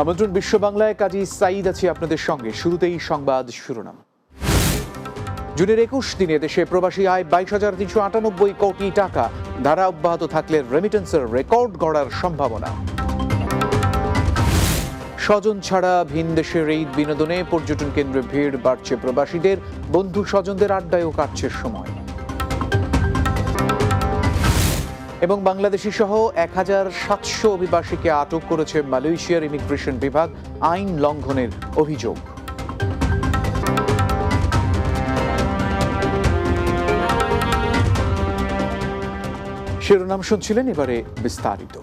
আমন্ত্রণ বিশ্ব বাংলায়, কাজী সাঈদ আছি আপনাদের সঙ্গে। শুরুতেই সংবাদ শিরোনাম। জুনের 21 দিনে দেশে প্রবাসী আয় 22,398 কোটি টাকা। ধারা অব্যাহত থাকলে রেমিটেন্সের রেকর্ড গড়ার সম্ভাবনা। স্বজন ছাড়া ভিন দেশের ঈদ বিনোদনে পর্যটন কেন্দ্রে ভিড় বাড়ছে প্রবাসীদের। বন্ধু স্বজনদের আড্ডায়ও কাটছে সময়। এবং বাংলাদেশি সহ 1,700 অভিবাসীকে আটক করেছে মালয়েশিয়ার ইমিগ্রেশন বিভাগ আইন লঙ্ঘনের অভিযোগ। শিরোনাম শুনছিলেন, এবারে বিস্তারিত।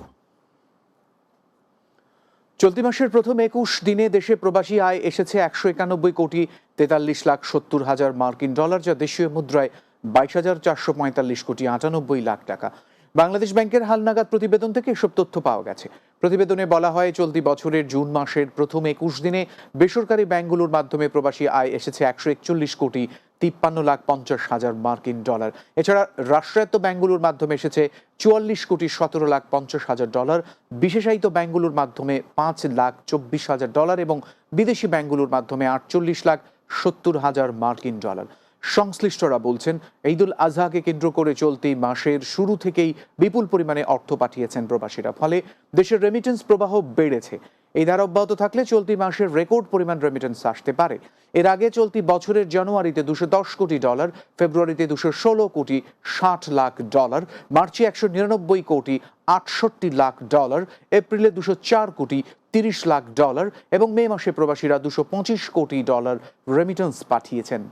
চলতি মাসের প্রথম 21 দিনে দেশে প্রবাসী আয় এসেছে 191,43,70,000 মার্কিন ডলার, যা দেশীয় মুদ্রায় 22,445,98,00,000 টাকা। বাংলাদেশ ব্যাংকের হালনাগাদ প্রতিবেদন থেকে এসব তথ্য পাওয়া গেছে। প্রতিবেদনে বলা হয়, চলতি বছরের জুন মাসের প্রথম 21 দিনে বেসরকারি ব্যাংকগুলোর মাধ্যমে প্রবাসী আয় এসেছে 141,53,50,000 মার্কিন ডলার। এছাড়া রাষ্ট্রায়ত্ত ব্যাংকগুলোর মাধ্যমে এসেছে 44,17,50,000 ডলার, বিশেষায়িত ব্যাংকগুলোর মাধ্যমে 5,24,000 ডলার এবং বিদেশি ব্যাংকগুলোর মাধ্যমে 48,70,000 মার্কিন ডলার। সংশ্লিষ্টরা বলছেন, ঈদুল আজহাকে কেন্দ্র করে চলতি মাসের শুরু থেকেই বিপুল পরিমাণে অর্থ পাঠিয়েছেন প্রবাসীরা, ফলে দেশের রেমিটেন্স প্রবাহ বেড়েছে। এই ধারা অব্যাহত থাকলে চলতি মাসের রেকর্ড পরিমাণ রেমিটেন্স আসতে পারে। এর আগে চলতি বছরের জানুয়ারিতে 210 কোটি ডলার, ফেব্রুয়ারিতে 216 কোটি 60 লাখ ডলার, মার্চে 199 কোটি 68 লাখ ডলার, এপ্রিলে 204 কোটি 30 লাখ ডলার এবং মে মাসে প্রবাসীরা 225 কোটি ডলার রেমিটেন্স পাঠিয়েছেন।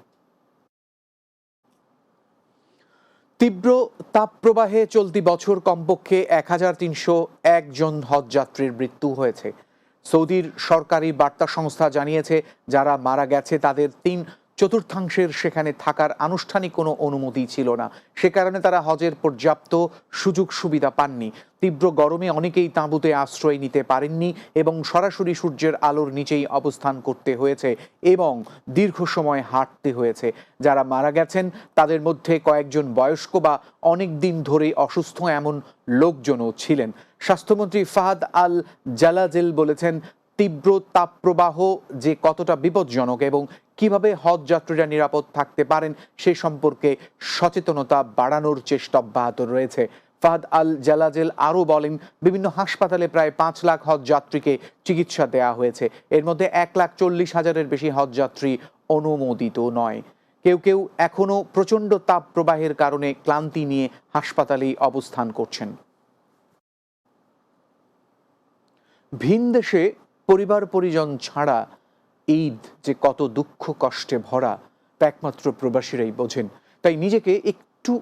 তীব্র তাপপ্রবাহে চলতি বছর কমপক্ষে 1,301 জন হজযাত্রীর মৃত্যু হয়েছে। সৌদির সরকারি বার্তা সংস্থা জানিয়েছে, যারা মারা গেছে তাদের 3/4 সেখানে থাকার আনুষ্ঠানিক কোনো অনুমতি ছিল না। সে কারণে তারা হজের পর্যাপ্ত সুযোগ সুবিধা পাননি। তীব্র গরমে অনেকেই তাঁবুতে আশ্রয় নিতে পারেননি এবং সরাসরি সূর্যের আলোর নিচেই অবস্থান করতে হয়েছে এবং দীর্ঘ সময় হাঁটতে হয়েছে। যারা মারা গেছেন তাদের মধ্যে কয়েকজন বয়স্ক বা অনেক দিন ধরে অসুস্থ এমন লোকজনও ছিলেন। স্বাস্থ্যমন্ত্রী ফাহাদ আল জালাজেল বলেছেন, তীব্র তাপপ্রবাহ যে কতটা বিপজ্জনক এবং কিভাবে হজ যাত্রীরা নিরাপদ থাকতে পারেন সে সম্পর্কে সচেতনতা বাড়ানোর চেষ্টা অব্যাহত রয়েছে। ফাহাদ আল জালাজেল আরও বলেন, বিভিন্ন হাসপাতালে প্রায় 5 লাখ হজ যাত্রীকে চিকিৎসা দেওয়া হয়েছে। এর মধ্যে 1,40,000-এর বেশি হজ যাত্রী অনুমোদিত নয়। কেউ কেউ এখনও প্রচণ্ড তাপ প্রবাহের কারণে ক্লান্তি নিয়ে হাসপাতালেই অবস্থান করছেন। ভিন দেশে পরিবার পরিজন ছাড়া ঈদ যে কত দুঃখ কষ্টে ভরা তা একমাত্র প্রবাসীরাই বোঝেন। তাই নিজেকে একটু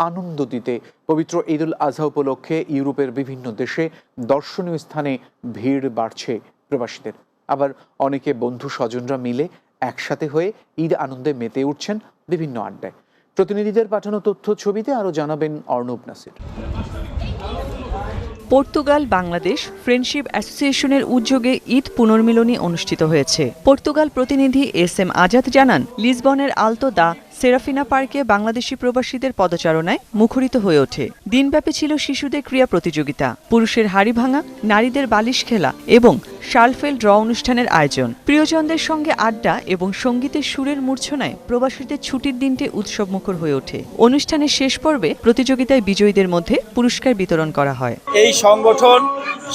আনন্দ দিতে পবিত্র ঈদুল আজহা উপলক্ষে ইউরোপের বিভিন্ন দেশে দর্শনীয় স্থানে ভিড় বাড়ছে প্রবাসীদের। আবার অনেকে বন্ধু স্বজনরা মিলে একসাথে হয়ে ঈদ আনন্দে মেতে উঠছেন বিভিন্ন আড্ডায়। প্রতিনিধিদের পাঠানো তথ্য ছবিতে আরও জানাবেন অর্ণব নাসির। পর্তুগাল বাংলাদেশ ফ্রেন্ডশিপ অ্যাসোসিয়েশনের উদ্যোগে ঈদ পুনর্মিলনী অনুষ্ঠিত হয়েছে। পর্তুগাল প্রতিনিধি SM আজাদ জানান, লিসবনের আলতো দা সেরাফিনা পার্কে বাংলাদেশি প্রবাসীদের পদচারণায় মুখরিত হয়ে ওঠে। দিনব্যাপী ছিল শিশুদের ক্রীড়া প্রতিযোগিতা, পুরুষের হাড়ি ভাঙা, নারীদের বালিশ খেলা এবং শালফেল ড্র অনুষ্ঠানের আয়োজন। প্রিয়জনদের সঙ্গে আড্ডা এবং সঙ্গীতের সুরের মূর্ছনায় প্রবাসীদের ছুটির দিনটি উৎসবমুখর হয়ে ওঠে। অনুষ্ঠানের শেষ পর্বে প্রতিযোগিতায় বিজয়ীদের মধ্যে পুরস্কার বিতরণ করা হয়। এই সংগঠন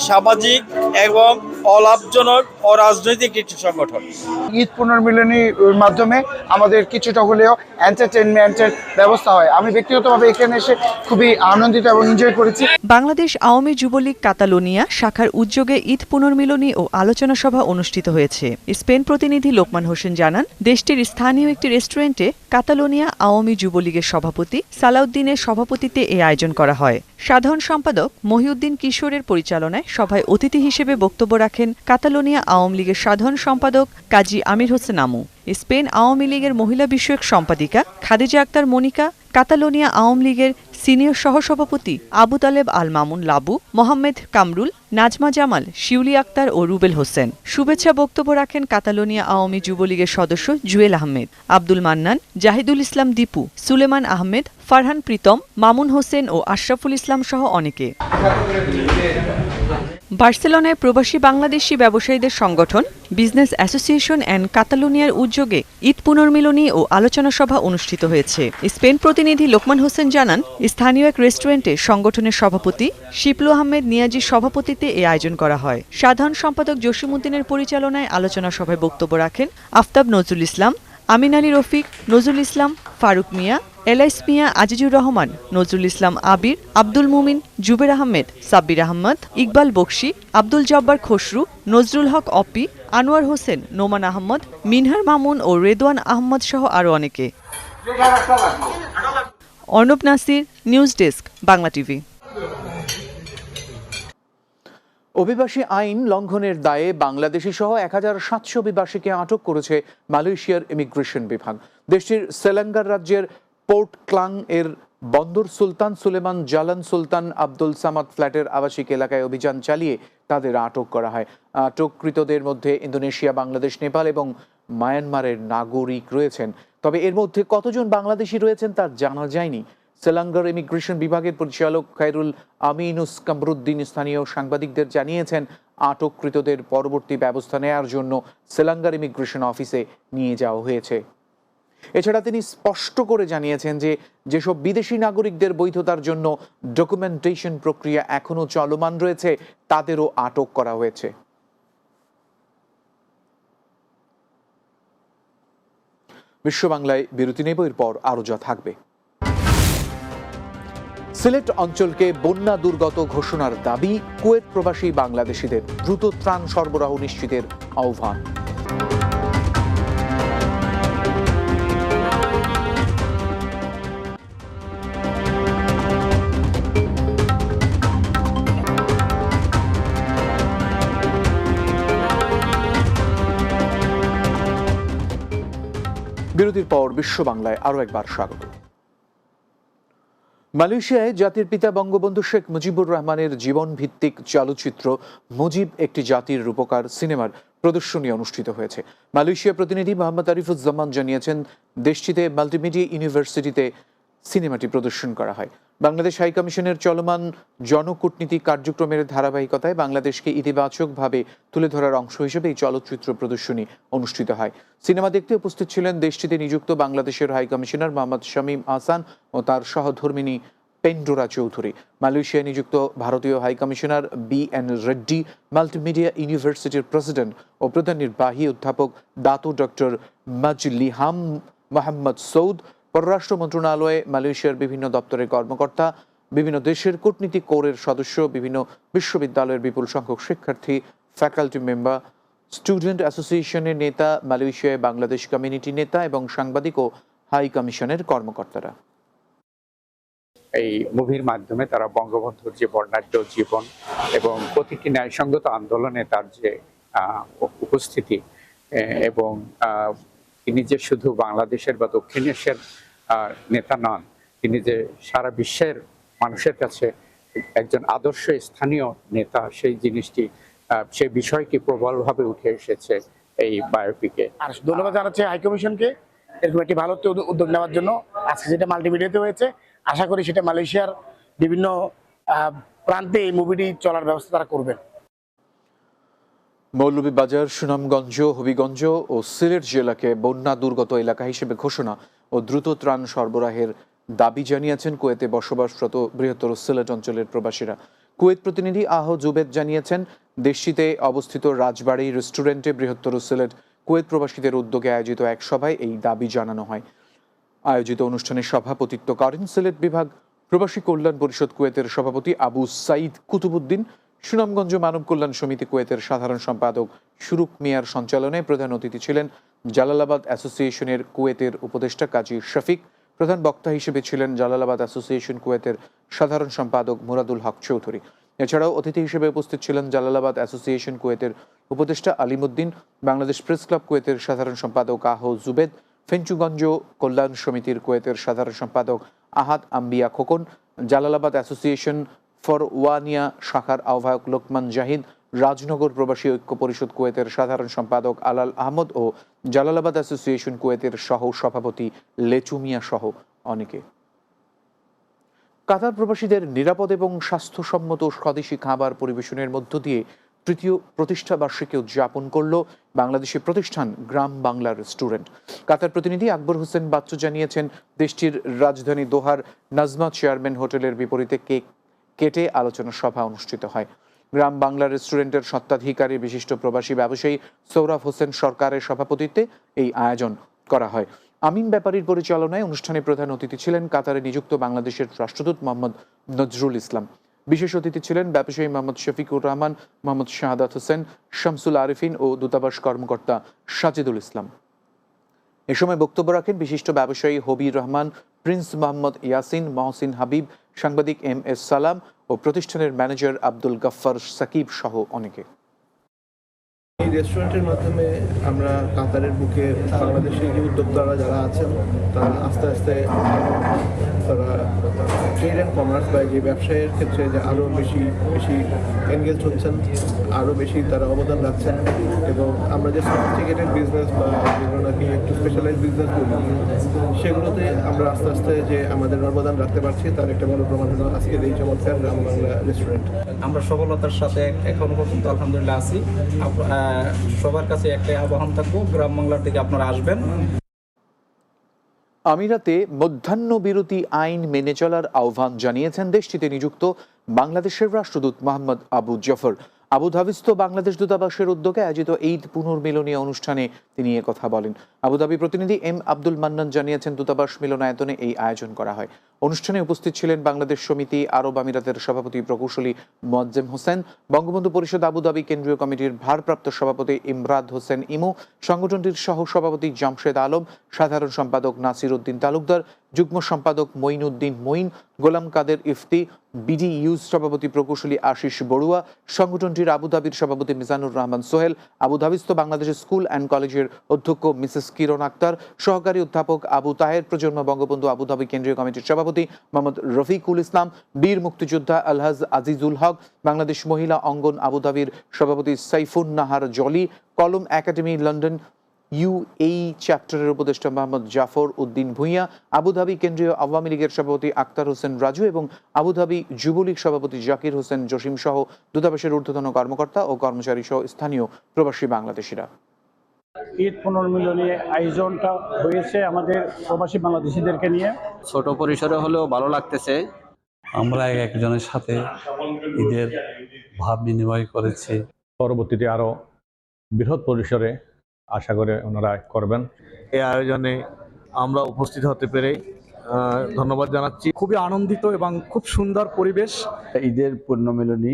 সামাজিক এবং অলাভজনক অরাজনৈতিক একটি সংগঠন। ঈদ পুনর্মিলনীর মাধ্যমে আমাদের কিছুটা হলেও এন্টারটেইনমেন্টের ব্যবস্থা হয়। আমি ব্যক্তিগতভাবে এখানে এসে খুবই আনন্দিত এবং এনজয় করেছি। বাংলাদেশ আওয়ামী যুবলীগ কাতালোনিয়া শাখার উদ্যোগে ঈদ পুনর্মিলনী ও আলোচনা সভা অনুষ্ঠিত হয়েছে। স্পেন প্রতিনিধি লোকমান হোসেন জানান, দেশটির স্থানীয় একটি রেস্টুরেন্টে কাতালোনিয়া আওয়ামী যুবলীগের সভাপতি সালাউদ্দিনের সভাপতিত্বে এই আয়োজন করা হয়। সাধারণ সম্পাদক মহিউদ্দিন কিশোরের পরিচালনায় সভায় অতিথি হিসেবে বক্তব্য রাখেন কাতালোনিয়া আওয়ামী লীগের সাধারণ সম্পাদক কাজী আমির হোসেন আমু, স্পেন আওয়ামী লীগের মহিলা বিষয়ক সম্পাদিকা খাদিজা আক্তার মনিকা, কাতালোনিয়া আওয়ামী লীগের সিনিয়র সহসভাপতি আবু তালেব আল মামুন লাবু, মোহাম্মদ কামরুল, নাজমা জামাল, শিউলি আক্তার ও রুবেল হোসেন। শুভেচ্ছা বক্তব্য রাখেন কাতালোনিয়া আওয়ামী যুবলীগের সদস্য জুয়েল আহমেদ, আব্দুল মান্নান, জাহিদুল ইসলাম দীপু, সুলেমান আহমেদ, ফারহান প্রীতম, মামুন হোসেন ও আশরাফুল ইসলাম সহ অনেকে। বার্সেলোনায় প্রবাসী বাংলাদেশি ব্যবসায়ীদের সংগঠন বিজনেস অ্যাসোসিয়েশন অ্যান্ড কাতালোনিয়ার উদ্যোগে ঈদ পুনর্মিলনী ও আলোচনা সভা অনুষ্ঠিত হয়েছে। স্পেন প্রতিনিধি লোকমান হোসেন জানান, স্থানীয় এক রেস্টুরেন্টে সংগঠনের সভাপতি শিপলু আহমেদ নিয়াজির সভাপতিত্বে এই আয়োজন করা হয়। সাধারণ সম্পাদক জসিমউদ্দিনের পরিচালনায় আলোচনা সভায় বক্তব্য রাখেন আফতাব নজরুল ইসলাম, আমিন আলী রফিক, নজরুল ইসলাম, ফারুক মিয়া, এলাইস মিয়া, আজিজুর রহমান, নজরুল ইসলাম আবির, আব্দুল মুমিন, জুবের আহমেদ, সাব্বির আহমদ, ইকবাল বকশি, আব্দুল জব্বার খসরু, নজরুল হক অপি, আনোয়ার হোসেন, নোমান আহমদ, মিনহার মামুন ও রেদওয়ান আহমদ সহ আরও অনেকে। Arnab Nasir, news desk, Bangla TV. অভিবাসী আইন লঙ্ঘনের দায়ে বাংলাদেশি সহ 1700 অভিবাসীকে আটক করেছে মালয়েশিয়ার ইমিগ্রেশন বিভাগ। দেশটির সেলাঙ্গার রাজ্যের পোর্ট ক্লাং এর বন্দর সুলতান সুলেমান জালান সুলতান আব্দুল সামাদ ফ্ল্যাটের আবাসিক এলাকায় অভিযান চালিয়ে তাদের আটক করা হয়। আটককৃতদের মধ্যে ইন্দোনেশিয়া, বাংলাদেশ, নেপাল এবং মায়ানমারের নাগরিক রয়েছেন। তবে এর মধ্যে কতজন বাংলাদেশি রয়েছেন তা জানা যায়নি। সেলাঙ্গার ইমিগ্রেশন বিভাগের পরিচালক খায়রুল আমিনুস কামরুদ্দিন স্থানীয় সাংবাদিকদের জানিয়েছেন, আটককৃতদের পরবর্তী ব্যবস্থা নেওয়ার জন্য সেলাঙ্গার ইমিগ্রেশন অফিসে নিয়ে যাওয়া হয়েছে। এছাড়া তিনি স্পষ্ট করে জানিয়েছেন যে যেসব বিদেশি নাগরিকদের বৈধতার জন্য ডকুমেন্টেশন প্রক্রিয়া এখনো চলমান রয়েছে তাদেরও আটক করা হয়েছে। বিশ্ব বাংলায় বিরতি নেব, এরপর আরো যা থাকবে। সিলেট অঞ্চলকে বন্যা দুর্গত ঘোষণার দাবি, কুয়েত প্রবাসী বাংলাদেশিদের দ্রুত ত্রাণ সরবরাহ নিশ্চিতের আহ্বান। বিরতির পর বিশ্ব বাংলায় আরো একবার স্বাগত। মালয়েশিয়ায় জাতির পিতা বঙ্গবন্ধু শেখ মুজিবুর রহমানের জীবন ভিত্তিক চলচ্চিত্র মুজিব একটি জাতির রূপকার সিনেমার প্রদর্শনী অনুষ্ঠিত হয়েছে। মালয়েশিয়া প্রতিনিধি মোহাম্মদ আরিফুজ্জামান জানিয়েছেন, দেশটিতে মাল্টিমিডিয়া ইউনিভার্সিটিতে সিনেমাটি প্রদর্শন করা হয়। বাংলাদেশ হাইকমিশনের চলমান জনকূটনীতি কার্যক্রমের ধারাবাহিকতায় বাংলাদেশকে ইতিবাচকভাবে তুলে ধরার অংশ হিসেবে এই চলচ্চিত্র প্রদর্শনী অনুষ্ঠিত হয়। সিনেমা দেখতে উপস্থিত ছিলেন দেশটিতে নিযুক্ত বাংলাদেশের হাইকমিশনার মোহাম্মদ শামীম আহসান ও তার সহধর্মিণী পেন্ডোরা চৌধুরী। মালয়েশিয়ায় নিযুক্ত ভারতীয় হাইকমিশনার BN রেড্ডি, মাল্টিমিডিয়া ইউনিভার্সিটির প্রেসিডেন্ট ও প্রধান নির্বাহী অধ্যাপক দাতো ডক্টর মাজলিহাম মোহাম্মদ সৌদ, পররাষ্ট্র মন্ত্রণালয়ে মালয়েশিয়ার বিভিন্ন দপ্তরের কর্মকর্তা, বিভিন্ন দেশের কূটনীতিক কোরের সদস্য, বিভিন্ন বিশ্ববিদ্যালয়ের বিপুল সংখ্যক শিক্ষার্থী, ফ্যাকাল্টি মেম্বার, স্টুডেন্ট অ্যাসোসিয়েশনের নেতা, মালয়েশিয়ায় বাংলাদেশ কমিউনিটি নেতা এবং সাংবাদিক ও হাই কমিশনের কর্মকর্তারা। এই মুভির মাধ্যমে তারা বঙ্গবন্ধুর যে বর্ণাঢ্য জীবন এবং প্রতিটি ন্যায়সঙ্গত আন্দোলনে তার যে উপস্থিতি এবং তিনি যে শুধু বাংলাদেশের বা দক্ষিণ এশিয়ার নেতা নন, তিনি যে সারা বিশ্বের মানুষের কাছে একজন আদর্শ স্থানীয় নেতা, সেই জিনিসটি, সেই বিষয়টি প্রবলভাবে উঠে এসেছে এই বায়োপিকে। আর ধন্যবাদ জানাচ্ছি হাইকমিশনকে এরকম একটি ভালো উদ্যোগ নেওয়ার জন্য। আজকে যেটা মাল্টিমিডিয়াতে হয়েছে, আশা করি সেটা মালয়েশিয়ার বিভিন্ন প্রান্তে এই মুভিটি চলার ব্যবস্থা তারা করবেন। মৌলভীবাজার, সুনামগঞ্জ, হবিগঞ্জ ও সিলেট জেলাকে বন্যা দুর্গত এলাকা হিসেবে ঘোষণা ও দ্রুত ত্রাণ সরবরাহের দাবি জানিয়েছেন কুয়েতে বসবাসরত বৃহত্তর সিলেট অঞ্চলের প্রবাসীরা। কুয়েত প্রতিনিধি আহ জুবেদ জানিয়েছেন, দেশটিতে অবস্থিত রাজবাড়ী রেস্টুরেন্টে বৃহত্তর সিলেট কুয়েত প্রবাসীদের উদ্যোগে আয়োজিত এক সভায় এই দাবি জানানো হয়। আয়োজিত অনুষ্ঠানে সভাপতিত্ব করেন সিলেট বিভাগ প্রবাসী কল্যাণ পরিষদ কুয়েতের সভাপতি আবু সাইদ কুতুবুদ্দিন। সুনামগঞ্জ মানব কল্যাণ সমিতি কুয়েতের সাধারণ সম্পাদক শুরুক মিয়ার সঞ্চালনে প্রধান অতিথি ছিলেন জালালাবাদ অ্যাসোসিয়েশনের কুয়েতের উপদেষ্টা কাজী শফিক। প্রধান বক্তা হিসেবে ছিলেন জালালাবাদ অ্যাসোসিয়েশন কুয়েতের সাধারণ সম্পাদক মুরাদুল হক চৌধুরী। এছাড়াও অতিথি হিসেবে উপস্থিত ছিলেন জালালাবাদ অ্যাসোসিয়েশন কুয়েতের উপদেষ্টা আলিমুদ্দিন, বাংলাদেশ প্রেস ক্লাব কুয়েতের সাধারণ সম্পাদক আহ জুবেদ, ফেঞ্চুগঞ্জ কল্যাণ সমিতির কুয়েতের সাধারণ সম্পাদক আহাদ আম্বিয়া খোকন, জালালাবাদ অ্যাসোসিয়েশন ফর ওয়ানিয়া শাখার আহ্বায়ক লোকমান জাহিদ, রাজনগর প্রবাসী ঐক্য পরিষদ কুয়েতের সাধারণ সম্পাদক আলাল আহমদ ও জালালাবাদ অ্যাসোসিয়েশন কুয়েতের সহ সভাপতি লেচুমিয়া সহ অনেকে। কাতার প্রবাসীদের নিরাপদ এবং স্বাস্থ্যসম্মত স্বদেশি খাবার পরিবেশনের মধ্য দিয়ে তৃতীয় প্রতিষ্ঠা বার্ষিকী উদযাপন করল বাংলাদেশি প্রতিষ্ঠান গ্রাম বাংলা রেস্টুরেন্ট। কাতার প্রতিনিধি আকবর হোসেন বাচ্চু জানিয়েছেন, দেশটির রাজধানী দোহার নাজমা চেয়ারম্যান হোটেলের বিপরীতে কেক কেটে আলোচনা সভা অনুষ্ঠিত হয়। গ্রাম বাংলা রেস্টুরেন্টের স্বত্বাধিকারী বিশিষ্ট প্রবাসী ব্যবসায়ী সৌরভ হোসেন সরকারের সভাপতিত্বে এই আয়োজন করা হয়। আমিন ব্যাপারীর পরিচালনায় অনুষ্ঠানে প্রধান অতিথি ছিলেন কাতারে নিযুক্ত বাংলাদেশের রাষ্ট্রদূত মোহাম্মদ নজরুল ইসলাম। বিশেষ অতিথি ছিলেন ব্যবসায়ী মোহাম্মদ শফিকুর রহমান, মোহাম্মদ শাহাদাত হোসেন, শামসুল আরিফিন ও দূতাবাস কর্মকর্তা সাজিদুল ইসলাম। এ সময় বক্তব্য রাখেন বিশিষ্ট ব্যবসায়ী হবির রহমান, প্রিন্স মোহাম্মদ ইয়াসিন, মহসিন হাবিব, সাংবাদিক MS সালাম ও প্রতিষ্ঠানের ম্যানেজার আব্দুল গাফফার সাকিব সহ অনেকে। এই রেস্টুরেন্টের মাধ্যমে আমরা কাতারের বুকে বাংলাদেশের যে উদ্যোক্তারা যারা আছেন তারা আস্তে আস্তে তারা ট্রেড অ্যান্ড কমার্স বা যে ব্যবসায়ের ক্ষেত্রে যে আরও বেশি এনগেজ হচ্ছেন, আরও বেশি তারা অবদান রাখছেন এবং আমরা যে সফিস্টিকেটেড বিজনেস বা যেগুলো নাকি একটু স্পেশালাইজ বিজনেস বলি সেগুলোতে আমরা আস্তে আস্তে যে আমাদের অবদান রাখতে পারছি তার একটা ভালো প্রমাণ হলো আজকের এই চমৎকার গ্রাম বাংলা রেস্টুরেন্ট। আমরা সফলতার সাথে এখনো পর্যন্ত আলহামদুলিল্লাহ আছি। সবার কাছে একটাই আহ্বান থাকবো, গ্রাম বাংলার দিকে আপনারা আসবেন। আমিরাতে মধ্যাহ্ন বিরতি আইন মেনে চলার আহ্বান জানিয়েছেন দেশটিতে নিযুক্ত বাংলাদেশের রাষ্ট্রদূত মোহাম্মদ আবু জাফর। আবুধাবিস্থ বাংলাদেশ দূতাবাসের উদ্যোগে আয়োজিত ঈদ পুনর্মিলনী অনুষ্ঠানে তিনি কথা বলেন। আবুধাবি প্রতিনিধি M আব্দুল মান্নান জানিয়েছেন, দূতাবাস মিলনায়তনে এই আয়োজন করা হয়। অনুষ্ঠানে উপস্থিত ছিলেন বাংলাদেশ সমিতি আরব আমিরাতের সভাপতি প্রকৌশলী মোয়াজ্জেম হোসেন, বঙ্গবন্ধু পরিষদ আবুধাবি কেন্দ্রীয় কমিটির ভারপ্রাপ্ত সভাপতি ইমরাদ হোসেন ইমু, সংগঠনটির সহ সভাপতি জামশেদ আলম, সাধারণ সম্পাদক নাসির উদ্দিন তালুকদার, যুগ্ম সম্পাদক মঈনুদ্দিন মঈন, গোলাম কাদের ইফতি, BDU's সভাপতি প্রকৌশলী আশিস বড়ুয়া, সংগঠনটির আবুধাবির সভাপতি মিজানুর রহমান সোহেল, আবুধাবিস্থ বাংলাদেশের স্কুল অ্যান্ড কলেজের অধ্যক্ষ মিসেস কিরণ আক্তার, সহকারী অধ্যাপক আবু তাহের, প্রজন্ম বঙ্গবন্ধু আবুধাবি কেন্দ্রীয় কমিটির সভাপতি মোহাম্মদ রফিকুল ইসলাম, বীর মুক্তিযোদ্ধা আলহাজ আজিজুল হক, বাংলাদেশ মহিলা অঙ্গন আবুধাবির সভাপতি সাইফুন নাহার জলি, কলম একাডেমি লন্ডন UAE চ্যাপ্টারের উপদেষ্টা মোহাম্মদ জাফর উদ্দিন ভুঁইয়া, আবুধাবি কেন্দ্রীয় আওয়ামী লীগের সভাপতি আক্তার হোসেন রাজু এবং আবুধাবি যুবলীগ সভাপতি জাকির হোসেন জসিম সহ দূতাবাসের ঊর্ধ্বতন কর্মকর্তা ও কর্মচারী সহ স্থানীয় প্রবাসী বাংলাদেশিরা। ঈদ পুনর্মিলনী আয়োজনটা হয়েছে আমাদের প্রবাসী বাংলাদেশিদেরকে নিয়ে। ছোট পরিসরে হলেও ভালো লাগতেছে। আমরা একজনের সাথে ঈদের ভাব বিনিময় করেছি। পরবর্তীতে আরো বৃহৎ পরিসরে আশা করে ওনারা করবেন। এই আয়োজনে আমরা উপস্থিত হতে পেরে ধন্যবাদ জানাচ্ছি। খুবই আনন্দিত এবং খুব সুন্দর পরিবেশ। ঈদের পুনর্মিলনী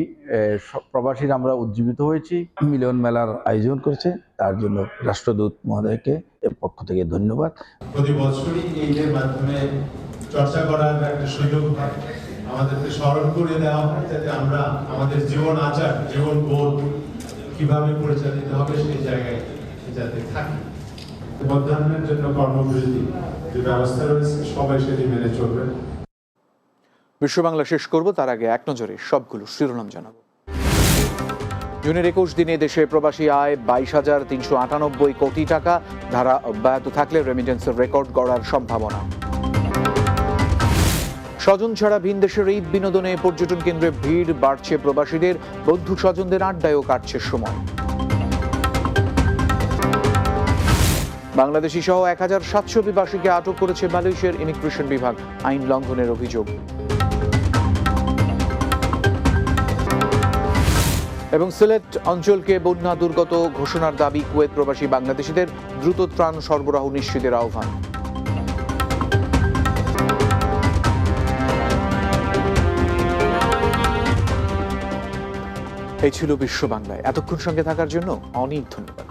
প্রবাসীরা আমরা উজ্জীবিত হয়েছি। মিলন মেলার আয়োজন করেছে, তার জন্য রাষ্ট্রদূত মহোদয়কে এর পক্ষ থেকে ধন্যবাদ। প্রতি বছরই ঈদের মাধ্যমে চর্চা করার একটা সুযোগ হয়, আমাদেরকে স্মরণ করে দেওয়া হয় যাতে আমরা আমাদের জীবন আচার, জীবন বোধ কিভাবে পরিচালিত হবে সেই জায়গায় যাতে থাকি। মধ্যাহ্নের জন্য কর্মবিরতি যে ব্যবস্থা রয়েছে সবাই সেটি মেনে চলবেন। বিশ্ব বাংলা শেষ করব, তার আগে এক নজরে সবগুলো শিরোনাম জানাবো। জুনের 21 দিনে দেশে প্রবাসী আয় 22,398 কোটি টাকা, ধারা অব্যাহত থাকলে রেমিটেন্সের রেকর্ড গড়ার সম্ভাবনা। স্বজন ছাড়া ভিন দেশের ঈদ বিনোদনে পর্যটন কেন্দ্রে ভিড় বাড়ছে প্রবাসীদের, বন্ধু স্বজনদের আড্ডায়ও কাটছে সময়। বাংলাদেশি সহ 1700 অভিবাসীকে আটক করেছে মালয়েশিয়ার ইমিগ্রেশন বিভাগ, আইন লঙ্ঘনের অভিযোগ। এবং সিলেট অঞ্চলকে বন্যা দুর্গত ঘোষণার দাবি কুয়েত প্রবাসী বাংলাদেশিদের, দ্রুত ত্রাণ সরবরাহ নিশ্চিতের আহ্বান। এই ছিল বিশ্ব বাংলায়। এতক্ষণ সঙ্গে থাকার জন্য অনেক ধন্যবাদ।